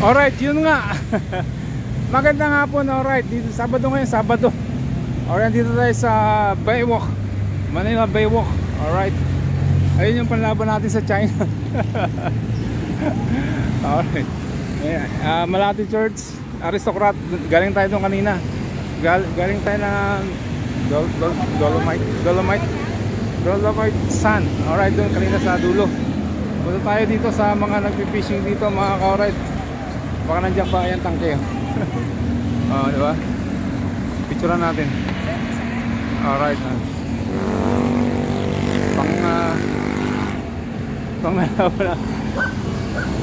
Alright, yun nga. Magandang hapon, alright. Dito Sabado ngayon, Sabado. Alright, dito tayo sa Baywalk, Manila Baywalk. Alright. Ayun yung panlaban natin sa China. Alright. Malati Church, Aristocrat. Galing tayo doon kanina. Galing tayo ng Dolomite Sand. Alright, doon kanina sa dulo. Punta tayo dito sa mga nagpipishing dito, mga ka-alright. Baka nandiyan pa yung tangke. Diba? Picturean natin. Alright.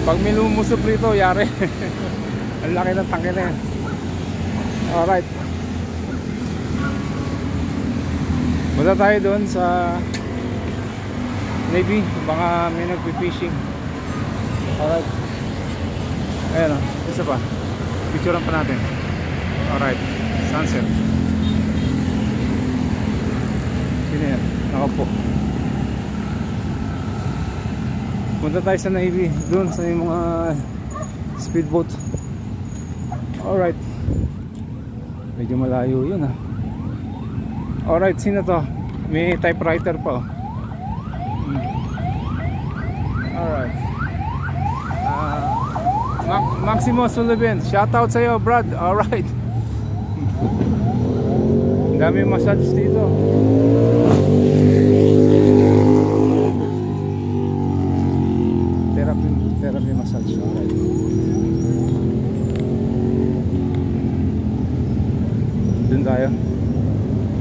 Pag may lumusok rito, yari. Ang laki ng tangke na yan. Alright. Punta tayo doon sa Navy. Baka may nagpipishing. Alright. Ayan o, isa pa. Picturean pa natin. Alright, sunset. Sino yan? Nakaupo. Punta tayo sa Navy. Doon sa yung mga speedboat. Alright. Medyo malayo yun ha. Alright, sino to? May typewriter pa oh. Alright. Maximo Sullivan, shoutout sa'yo Brad. Alright. Ang dami massage dito. Therapy massage. Alright. Dun tayo.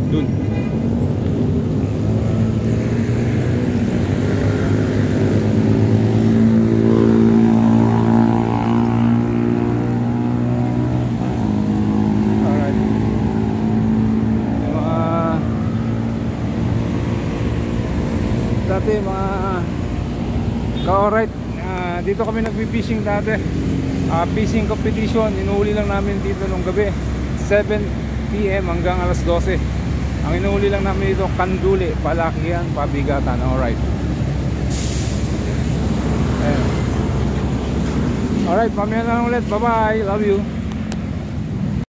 Dun. Dati mga ka-alright, dito kami nagpi-fishing dati. Fishing competition, inuuli lang namin dito nung gabi 7 PM hanggang alas 12. Ang inuuli lang namin dito kanduli, palakihan, pabigatan. Alright. Alright, pamaya na lang ulit. Bye bye, love you.